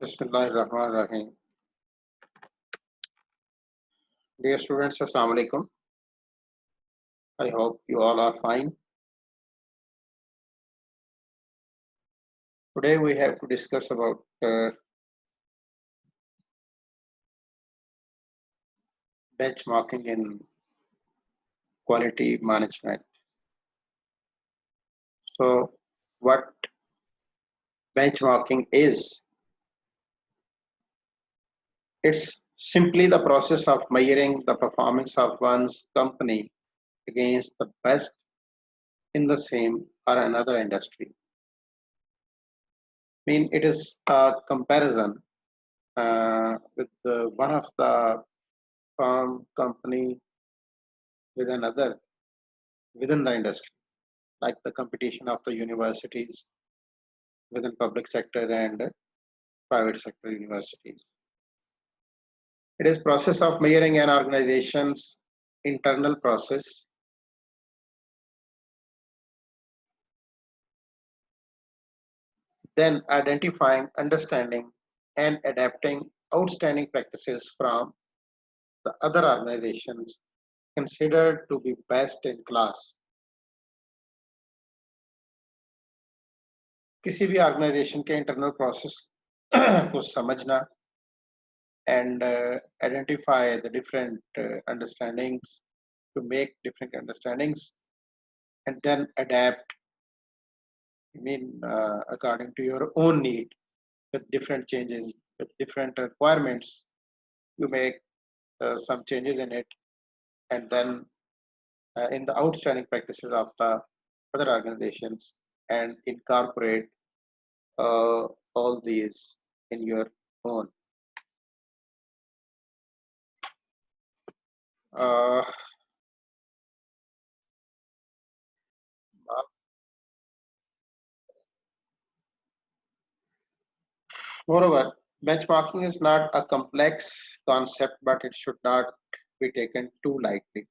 Bismillahirrahmanirrahim. Dear students, Assalamu alaikum. I hope you all are fine. Today we have to discuss about benchmarking in quality management. So, what benchmarking is? It's simply the process of measuring the performance of one's company against the best in the same or another industry. I mean, it is a comparison with one of the firm company with another within the industry, like the competition of the universities within public sector and private sector universities. It is process of measuring an organization's internal process, then identifying, understanding, and adapting outstanding practices from the other organizations considered to be best in class. किसी भी organisation के internal process को समझना and identify the different understandings to make different understandings and then adapt, according to your own need with different changes, with different requirements. You make some changes in it and then in the outstanding practices of the other organizations and incorporate all these in your own. Uh, Moreover, benchmarking is not a complex concept, but it should not be taken too lightly.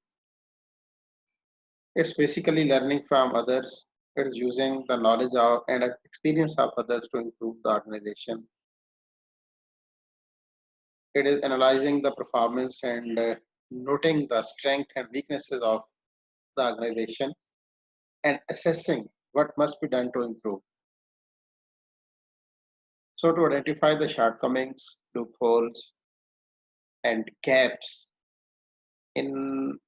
It's basically learning from others. It's using the knowledge of and experience of others to improve the organization. It is analyzing the performance and noting the strengths and weaknesses of the organization and assessing what must be done to improve. So to identify the shortcomings, loopholes, and gaps in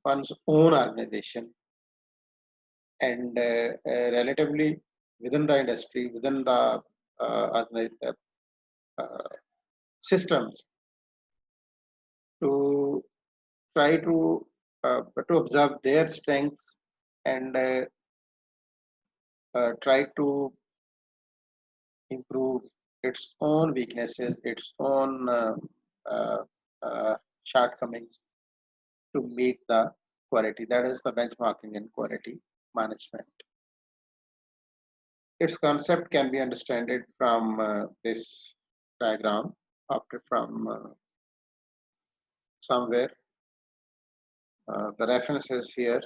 one's own organization and relatively within the industry, within the systems, to try to observe their strengths and try to improve its own weaknesses, its own uh, shortcomings to meet the quality. That is the benchmarking in quality management. Its concept can be understood from this diagram, after from somewhere. The reference is here.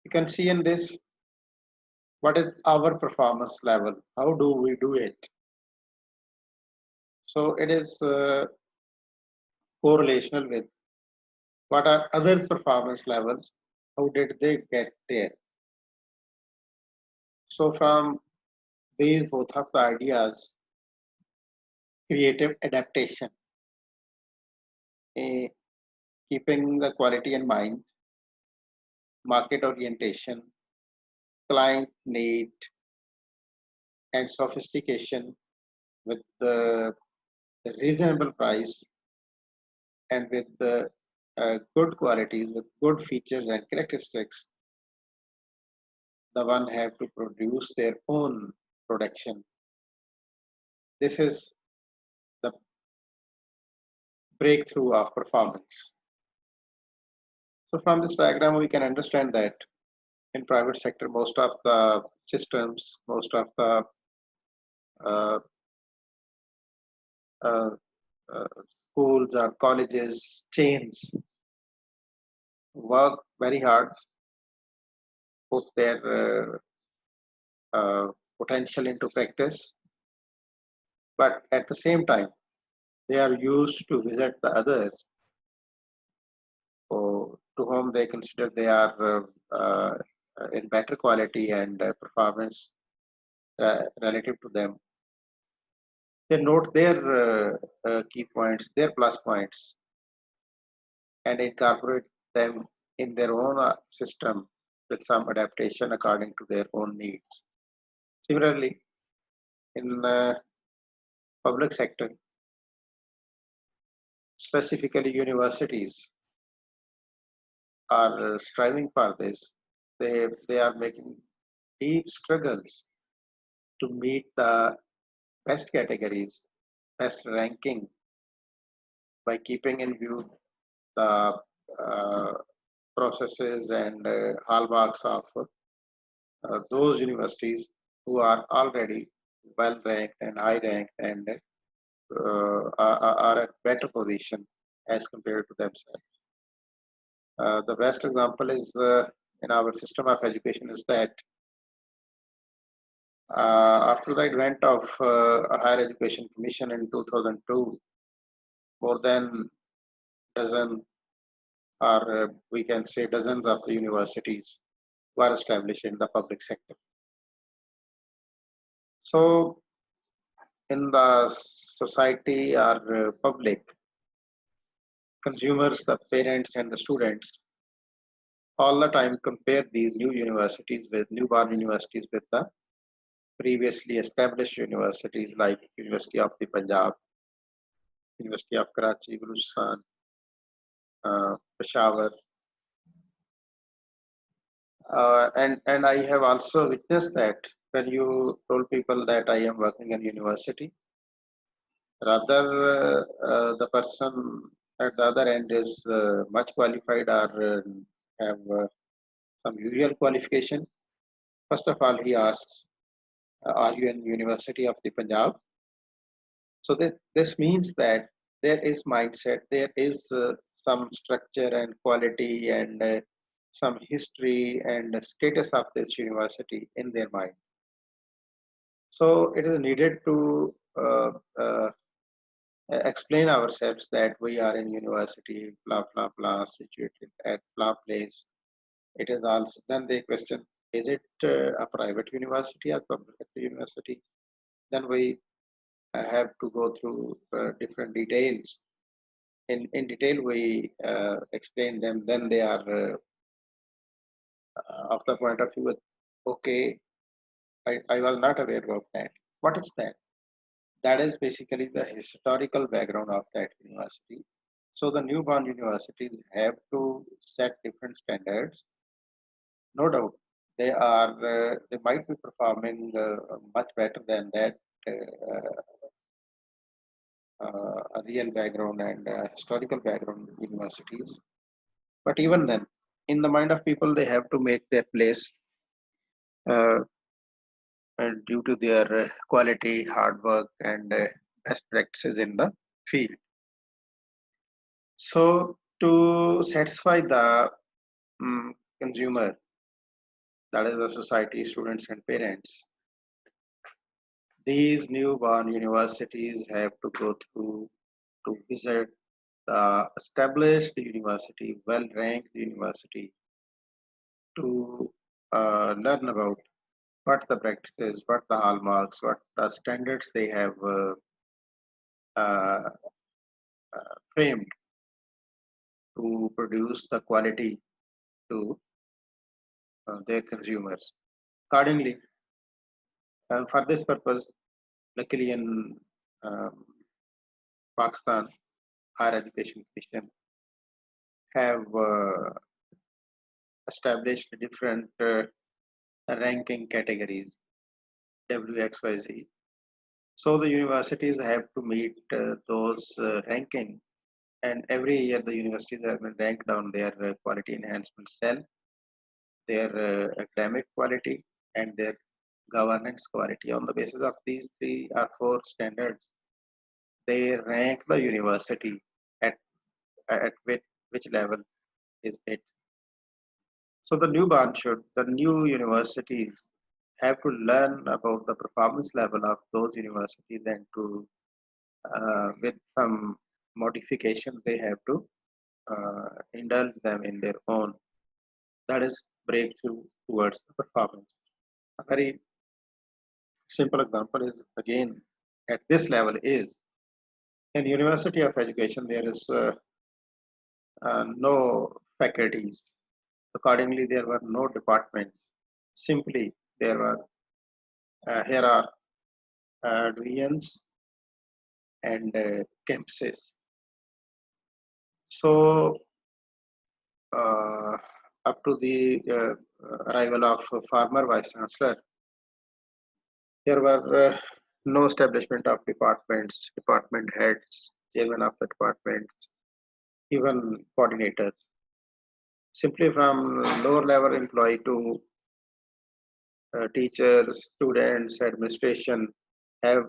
You can see in this what is our performance level, how do we do it. So it is correlational with what are others' performance levels, how did they get there. So from these both of the ideas, creative adaptation, keeping the quality in mind, market orientation, client need, and sophistication with the reasonable price and with the good qualities, with good features and characteristics, the one have to produce their own production. This is the breakthrough of performance. So from this diagram, we can understand that in private sector, most of the systems, most of the uh, uh, schools or colleges, chains work very hard, put their potential into practice, but at the same time, they are used to visit the others to whom they consider they are in better quality and performance relative to them. They note their key points, their plus points, and incorporate them in their own system with some adaptation according to their own needs. Similarly, in public sector, specifically universities, are striving for this. They are making deep struggles to meet the best categories, best ranking by keeping in view the uh, processes and hallmarks of those universities who are already well ranked and high ranked and are at better position as compared to themselves. The best example is in our system of education is that after the advent of a higher education commission in 2002, more than dozen or we can say dozens of the universities were established in the public sector. So in the society or public, consumers, the parents and the students all the time compare these new universities with newborn universities with the previously established universities like University of the Punjab, University of Karachi, Balochistan, Peshawar. And I have also witnessed that when you told people that I am working in university, rather the person at the other end is much qualified or have some usual qualification. First of all, he asks, "Are you in University of the Punjab?" So this means that there is mindset, there is some structure and quality and some history and status of this university in their mind. So it is needed to explain ourselves that we are in university, blah blah blah, situated at blah place. It is also then they question: is it a private university or public sector university? Then we have to go through different details. In detail, we explain them. Then they are of the point of view. Okay, I was not aware of that. What is that? That is basically the historical background of that university. So the newborn universities have to set different standards. No doubt, they might be performing much better than that a real background and historical background universities. But even then, in the mind of people, they have to make their place uh, due to their quality, hard work, and best practices in the field. So, to satisfy the consumer, that is the society, students, and parents, these newborn universities have to go through to visit the established university, well ranked university, to learn about what the practices, what the hallmarks, what the standards they have uh, framed to produce the quality to their consumers. Accordingly, for this purpose, luckily in um, Pakistan, Higher Education Commission have established different ranking categories, WXYZ. So the universities have to meet those ranking, and every year the universities have been ranked on their quality enhancement cell, their academic quality, and their governance quality. On the basis of these three or four standards, they rank the university at which level is it. So the new universities have to learn about the performance level of those universities and to with some modification they have to indulge them in their own. That is breakthrough towards the performance. A very simple example is again at this level is in University of Education there is no faculties. Accordingly, there were no departments. Simply, there were here are divisions and campuses. So, uh, up to the arrival of former vice chancellor, there were no establishment of departments, department heads, chairman of the departments, even coordinators. Simply from lower level employee to teachers, students, administration have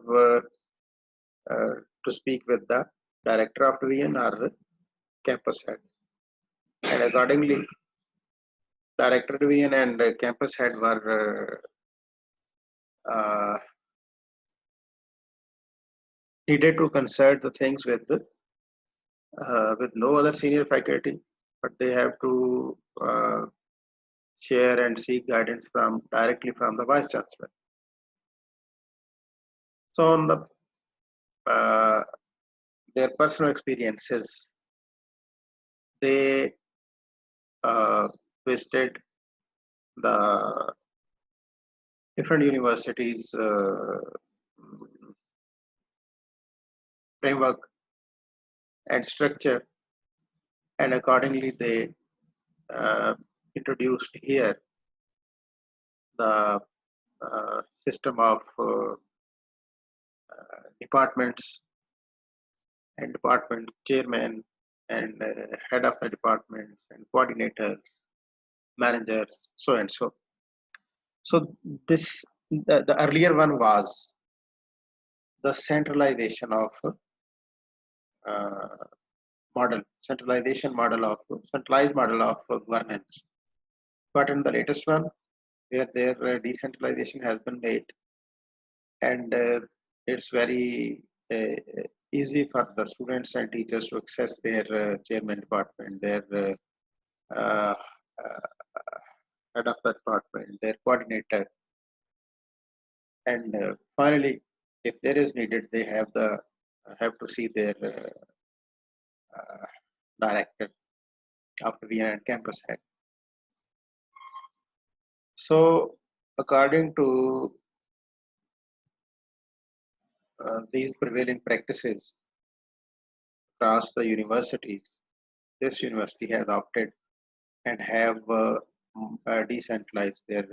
uh, to speak with the director of division or campus head. And accordingly, director division and campus head were needed to consult the things with no other senior faculty, but they have to share and seek guidance from directly from the vice chancellor. So on the uh, their personal experiences, they visited the different universities framework and structure, and accordingly they uh, introduced here the system of departments and department chairman and head of the departments and coordinators, managers, so and so. So this the earlier one was the centralization of uh, centralized model of governance. But in the latest one, where their decentralization has been made, and it's very easy for the students and teachers to access their chairman department, their uh, uh, head of the department, their coordinator, and finally, if there is needed, they have to see their director of the and campus head. So, according to these prevailing practices across the universities, this university has opted and have decentralized their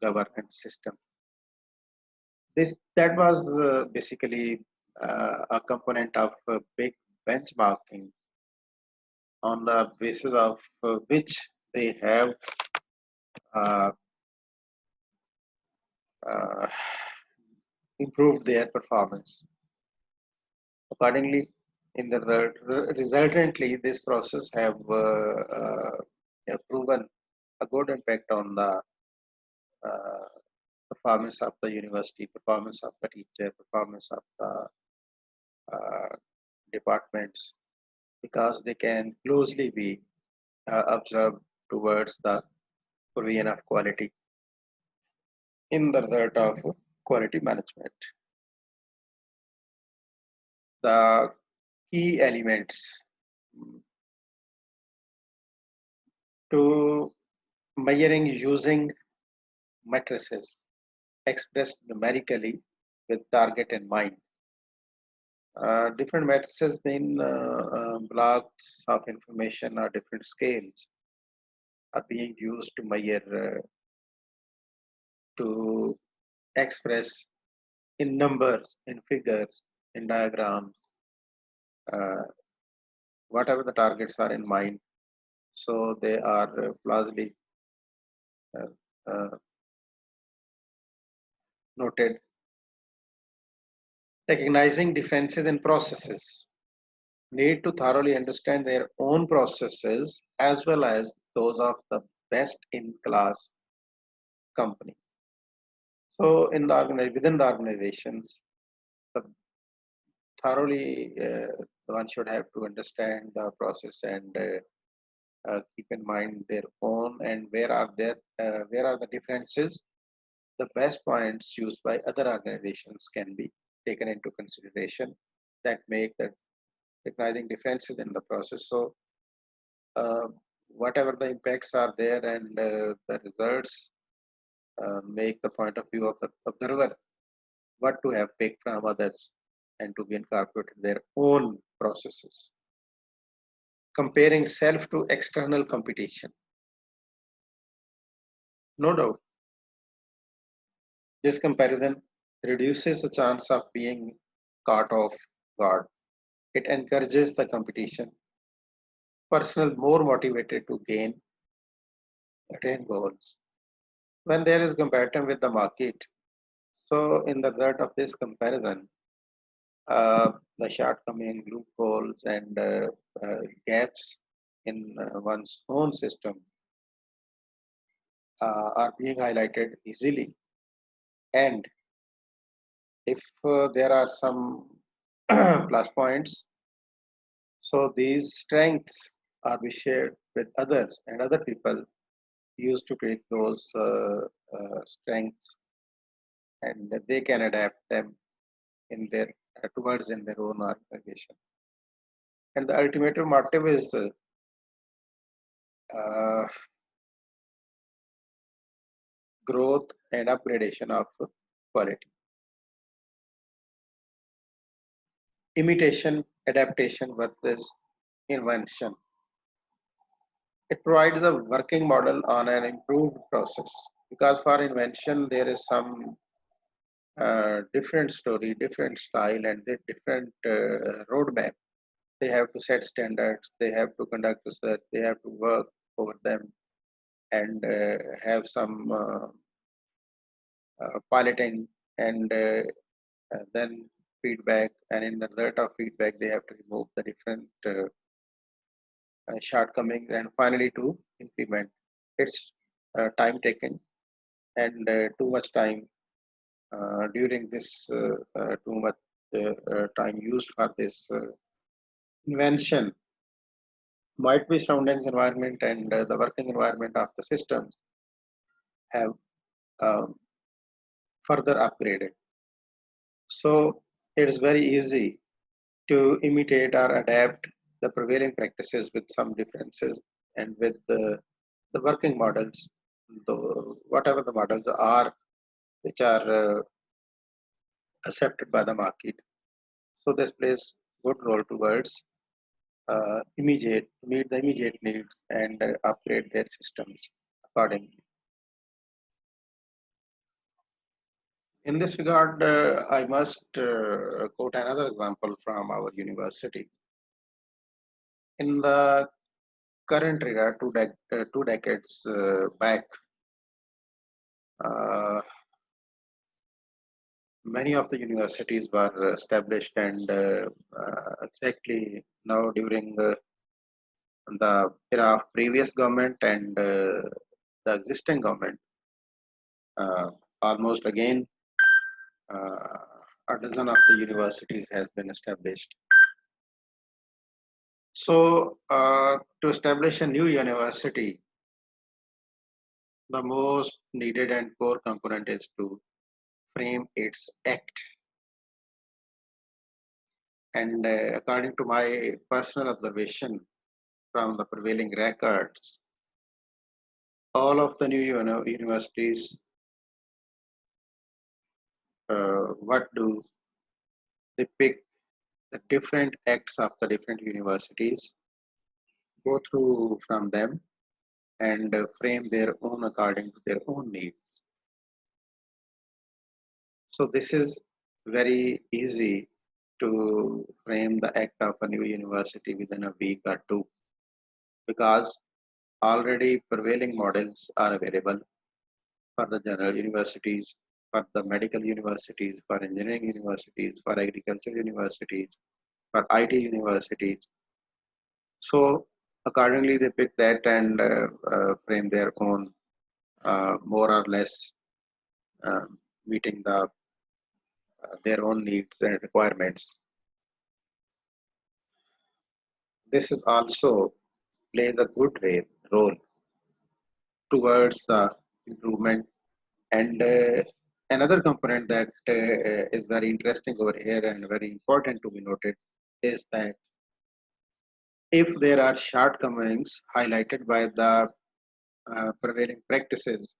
governance system. This that was basically a component of big benchmarking on the basis of which they have uh, uh, improved their performance. Accordingly, in the resultantly, this process have proven a good impact on the uh, performance of the university, performance of the teacher, performance of the uh, departments, because they can closely be observed towards the provision of quality in the result of quality management. The key elements to measuring using matrices expressed numerically with target in mind. Different matrices mean blocks of information or different scales are being used to measure, to express in numbers, in figures, in diagrams, uh, whatever the targets are in mind. So they are plausibly uh, uh, noted. Recognizing differences in processes, need to thoroughly understand their own processes as well as those of the best in class company. So within the organizations, the thoroughly one should have to understand the process and keep in mind their own and where are the differences. The best points used by other organizations can be taken into consideration that make the recognizing differences in the process. So uh, whatever the impacts are there and the results make the point of view of the observer what to have picked from others and to be incorporated in their own processes. Comparing self to external competition. No doubt, this comparison reduces the chance of being caught off guard. It encourages the competition. Personnel more motivated to attain goals. When there is comparison with the market, so in the result of this comparison, the shortcoming, loopholes, and gaps in one's own system are being highlighted easily. And if there are some plus points, so these strengths are be shared with others, and other people used to take those strengths and they can adapt them in their towards in their own organization. And the ultimate motive is uh, growth and upgradation of quality. Imitation, adaptation versus invention. It provides a working model on an improved process because for invention there is some different story, different style, and the different roadmap. They have to set standards, they have to conduct research, they have to work over them and have some piloting and then feedback. And in the result of feedback, they have to remove the different shortcomings and finally to implement. It's time taking and too much time during this too much time used for this invention might be surroundings environment and the working environment of the systems have um, further upgraded. So it is very easy to imitate or adapt the prevailing practices with some differences and with the working models, whatever the models are which are accepted by the market. So this plays good role towards immediate meet the immediate needs and upgrade their systems accordingly. In this regard, I must quote another example from our university. In the current era, 2 decades back, uh, many of the universities were established and exactly now during the era of previous government and the existing government, uh, almost again a dozen of the universities has been established. So to establish a new university, the most needed and core component is to frame its act. And according to my personal observation from the prevailing records, all of the new universities, what do they pick the different acts of the different universities, go through from them and frame their own according to their own needs. So this is very easy to frame the act of a new university within a week or two because already prevailing models are available for the general universities, for the medical universities, for engineering universities, for agriculture universities, for IT universities. So accordingly, they pick that and frame their own more or less meeting their own needs and requirements. This is also plays a good role towards the improvement. And another component that is very interesting over here and very important to be noted is that if there are shortcomings highlighted by the prevailing practices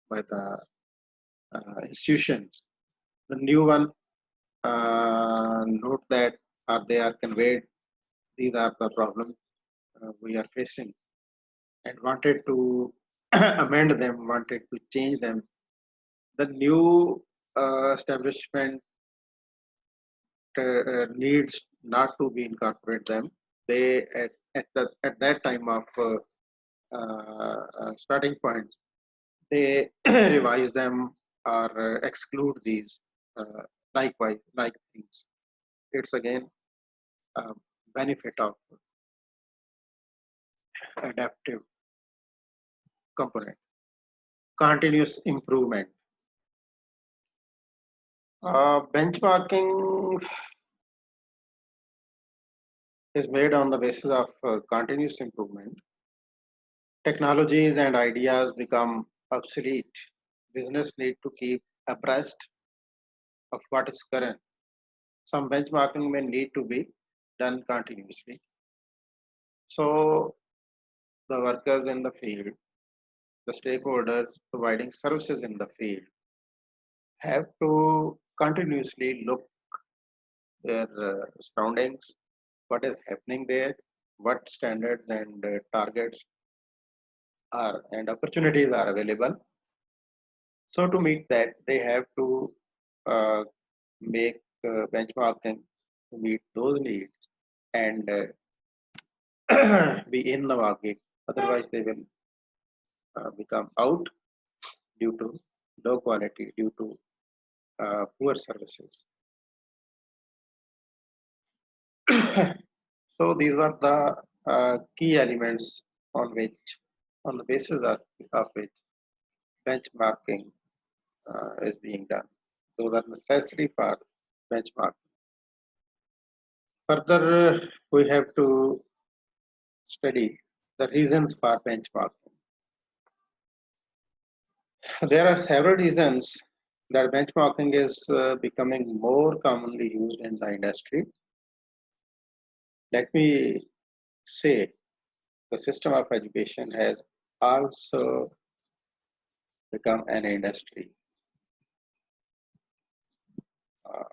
by the institutions, the new one note that they are conveyed. These are the problems we are facing, and wanted to amend them, wanted to change them. The new establishment needs not to be incorporate them. They at that time of starting point, they revise them or exclude these uh, likewise like things. It's again a benefit of adaptive component. Continuous improvement. Benchmarking is made on the basis of continuous improvement. Technologies and ideas become obsolete. Business need to keep abreast of what is current. Some benchmarking may need to be done continuously. So the workers in the field, the stakeholders providing services in the field have to continuously look their surroundings, what is happening there, what standards and targets are and opportunities are available. So to meet that, they have to uh, make benchmarking to meet those needs and be in the market. Otherwise, they will become out due to low quality, due to poor services. So these are the key elements on which, on the basis of which benchmarking is being done. Those are necessary for benchmarking. Further, we have to study the reasons for benchmarking. There are several reasons that benchmarking is becoming more commonly used in the industry. Let me say the system of education has also become an industry. Uh,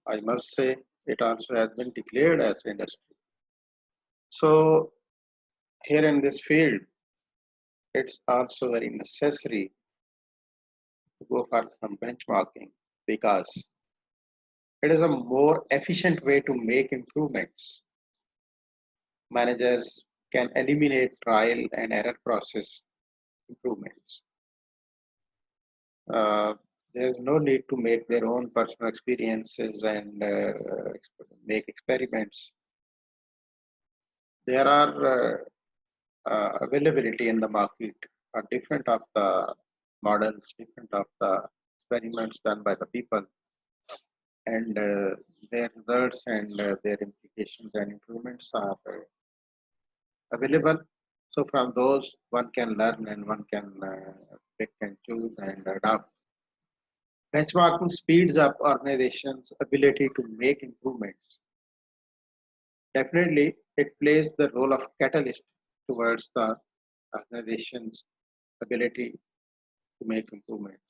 I must say it also has been declared as industry. So here in this field, it's also very necessary to go for some benchmarking because it is a more efficient way to make improvements. Managers can eliminate trial and error process improvements. Uh, there's no need to make their own personal experiences and make experiments. There are availability in the market are different of the models, different of the experiments done by the people, and their results and their implications and improvements are available. So from those, one can learn and one can pick and choose and adopt. Benchmarking speeds up organizations' ability to make improvements. Definitely, it plays the role of catalyst towards the organization's ability to make improvements.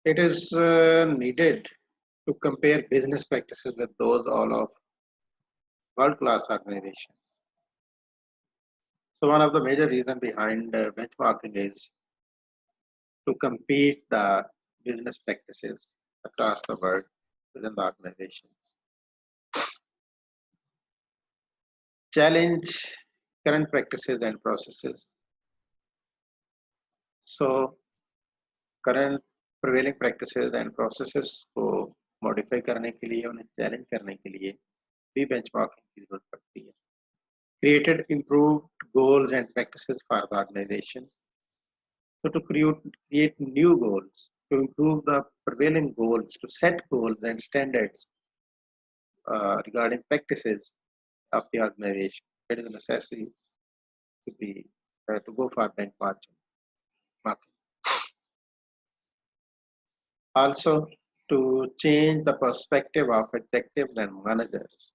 It is needed to compare business practices with those all of world-class organizations. So one of the major reasons behind benchmarking is to compete the business practices across the world within the organization. Challenge current practices and processes. So current prevailing practices and processes को modify करने के लिए उन्हें challenge करने के लिए भी benchmarking की जरूरत पड़ती है. Created improved goals and practices for the organization. So to create new goals, to improve the prevailing goals, to set goals and standards regarding practices of the organization, it is necessary to go for benchmarking. Also, to change the perspective of executives and managers.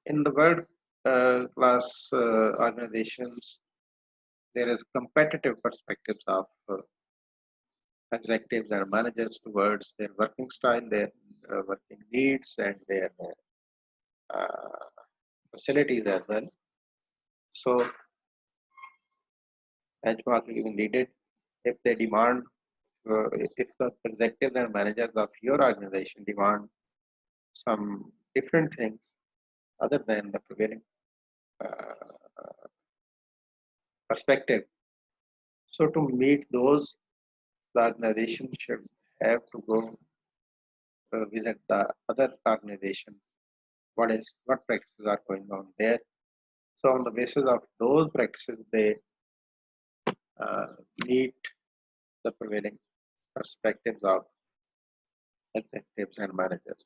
In the world class organizations, there is competitive perspectives of executives and managers towards their working style, their working needs, and their uh, facilities as well. So, benchmarking is needed if they demand, if the executives and managers of your organization demand some different things other than the prevailing perspective. So, to meet those, the organization should have to go visit the other organizations. What practices are going on there? So, on the basis of those practices, they uh, meet the prevailing perspectives of executives and managers.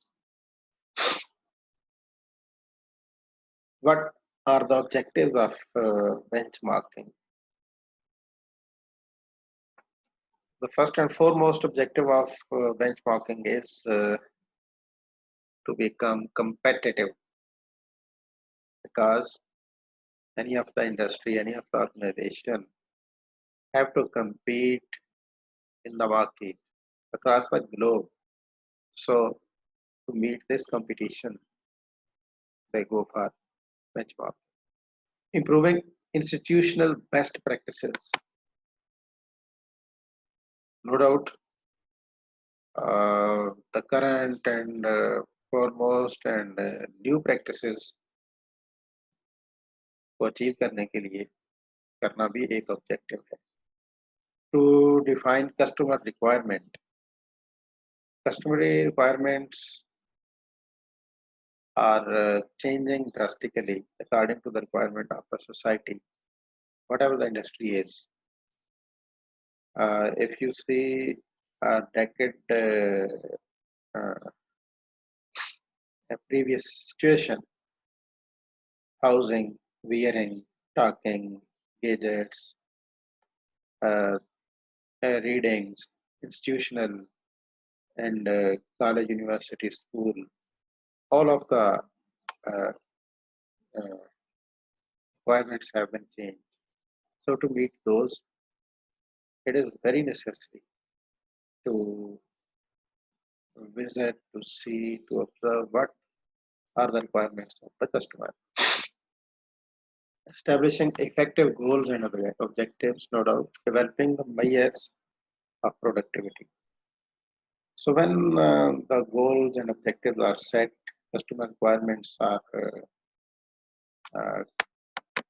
What are the objectives of benchmarking? The first and foremost objective of benchmarking is to become competitive, because any of the industry, any of the organization have to compete in the market across the globe. So to meet this competition, they go for benchmark. Improving institutional best practices. No doubt, the current and foremost and new practices को achieve करने के लिए करना भी एक objective है. To define customer requirement. Customer requirements are changing drastically according to the requirement of the society, whatever the industry is. If you see a decade, a previous situation, housing, wearing, talking, gadgets, uh, readings, institutional and college, university, school, all of the uh, uh, requirements have been changed. So to meet those, it is very necessary to visit, to see, to observe what are the requirements of the customer. Establishing effective goals and objectives, no doubt, developing the measures of productivity. So when the goals and objectives are set, customer requirements are uh,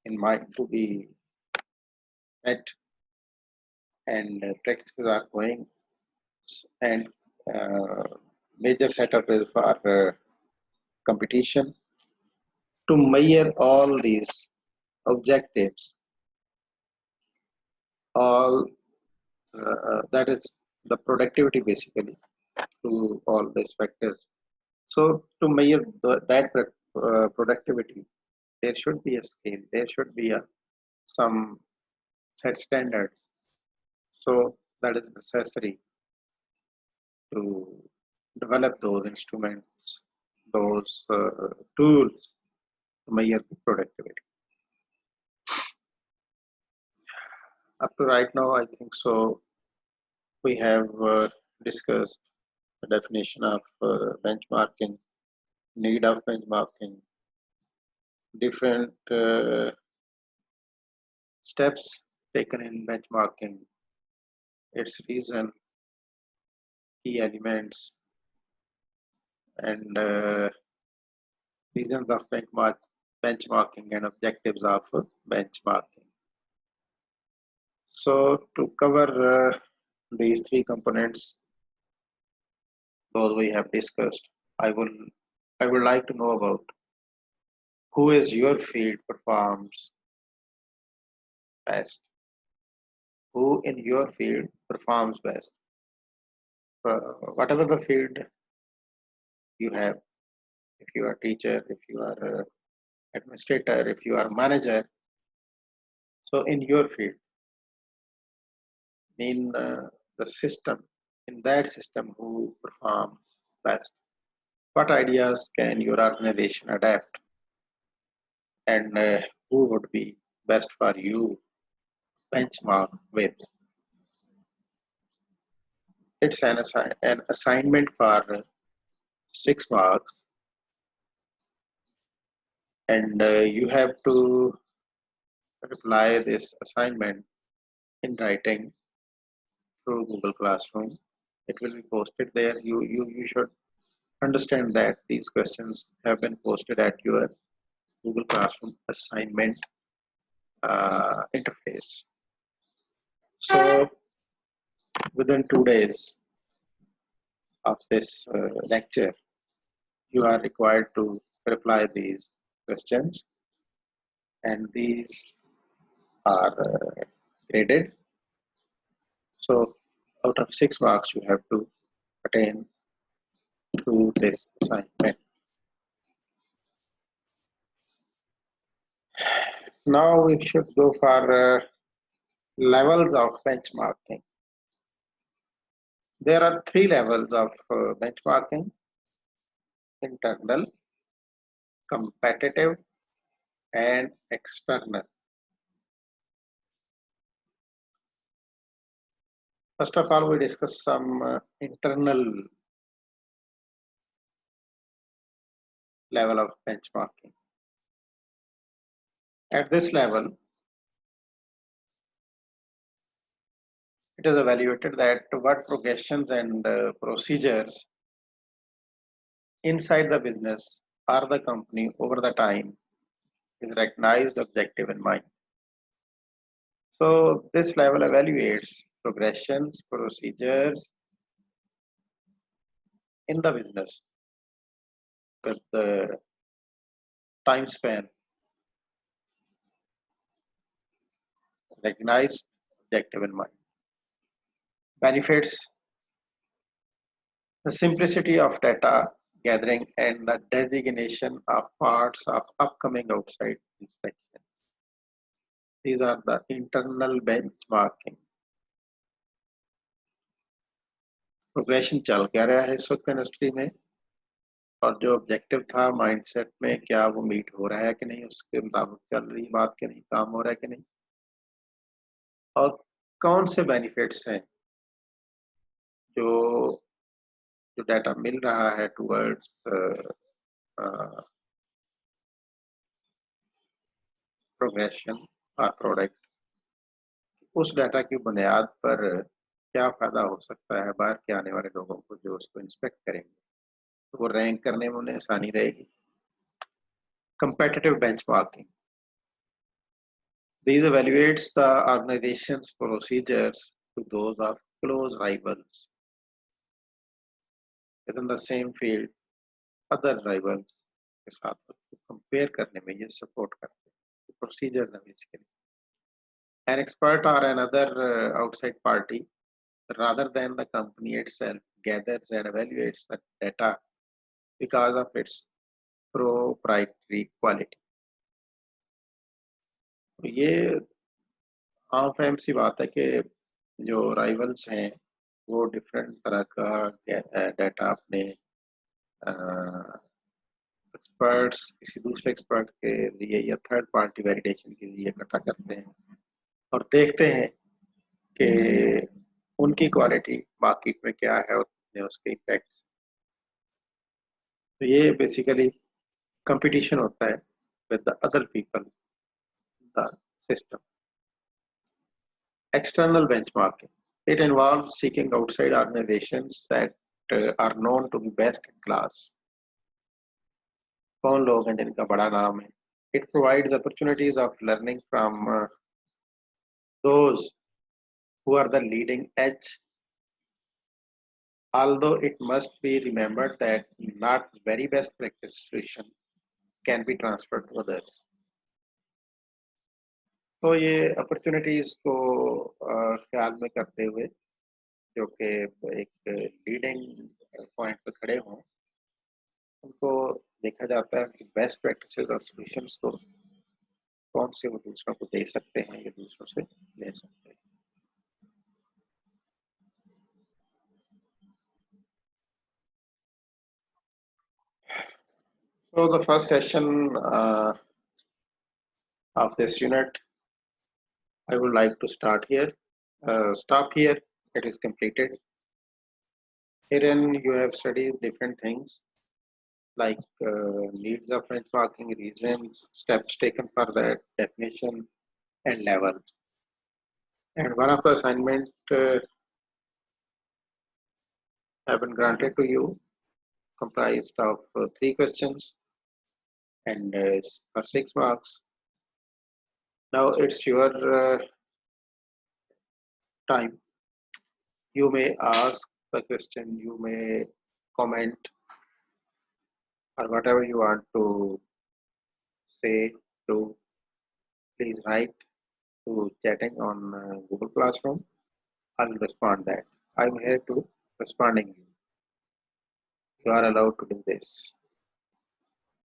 in mind to be met, and practices are going, and uh, major setup is for competition. To measure all these objectives, all that is the productivity basically to all these factors. So to measure that productivity, there should be a scale, there should be some set standards. So that is necessary to develop those instruments, those tools to measure productivity. Up to right now, I think so. We have discussed the definition of benchmarking, need of benchmarking, different steps taken in benchmarking, its reason, key elements, and reasons of benchmarking and objectives of benchmarking. So to cover these three components, those we have discussed, I would like to know about who is your field performs best, who in your field performs best. Whatever the field you have, if you are teacher, if you are administrator, if you are manager, so in your field, in the system, in that system, who performs best? What ideas can your organization adapt, and who would be best for you benchmark with? It's an assignment for 6 marks, and you have to reply this assignment in writing through Google Classroom. It will be posted there. You should understand that these questions have been posted at your Google Classroom assignment interface. So within 2 days of this lecture, you are required to reply these questions, and these are graded. So out of 6 marks, you have to attain to this assignment. Now we should go for levels of benchmarking. There are 3 levels of benchmarking: internal, competitive, and external. First of all, we discuss some internal level of benchmarking. At this level, it is evaluated that what progressions and procedures inside the business or the company over the time is recognized, objective in mind. So this level evaluates progressions, procedures in the business with the time span, recognized, objective in mind. Benefits: the simplicity of data gathering and the designation of parts of upcoming outside inspections. These are the internal benchmarking. Progression चल क्या रहा है इस वक्त industry में, और जो objective था माइंडसेट में, क्या वो मीट हो रहा है कि नहीं, उसके मुताबिक चल रही बात कि नहीं, काम हो रहा है कि नहीं, और कौन से बेनिफिट्स हैं जो जो डाटा मिल रहा है टुवर्ड्स प्रोग्रेशन और प्रोडक्ट, उस डाटा की बुनियाद पर क्या फायदा हो सकता है बाहर के आने वाले लोगों को जो उसको इंस्पेक्ट करेंगे, तो वो रैंक करने में उन्हें आसानी रहेगी. Competitive benchmarking. These evaluates the organization's procedures to those of close rivals within the same field. Other rivals के साथ compare करने में ये support करते हैं. Procedures हैं basically. An expert or another outside party, rather than the company itself, gathers and evaluates the data because of its proprietary quality. ये आम फहम सी बात है कि जो राइवल्स हैं वो डिफरेंट तरह का डाटा अपने एक्सपर्ट्स किसी दूसरे एक्सपर्ट के लिए या थर्ड पार्टी वैलिडेशन के लिए इकट्ठा करते हैं और देखते हैं कि उनकी क्वालिटी मार्केट में क्या है और उसके इफेक्ट. तो ये बेसिकली कंपटीशन होता है with the other people the system. External benchmarking. It involves seeking outside organizations that are known to be best in class. कौन लोग हैं जिनका बड़ा नाम है? It provides opportunities of learning from those who are the leading edge. Although it must be remembered that not very best practice solution can be transferred to others. तो ये opportunities को ख्याल में करते हुए, जो कि एक लीडिंग पॉइंट पे खड़े हों, उनको देखा जाता है कि बेस्ट प्रैक्टिसेस और सॉल्यूशंस को कौन से वो दूसरों को दे सकते हैं या दूसरों से ले सकते हैं. So the first session of this unit, I would like to start here. Stop here. It is completed. Herein, you have studied different things like needs of benchmarking, reasons, steps taken for that, definition, and level. And one of the assignment have been granted to you, comprised of 3 questions and for 6 marks. Now it's your time. You may ask the question, you may comment, or whatever you want to say, to please write to chatting on Google Classroom. I'll respond that. I'm here to responding you. You are allowed to do this.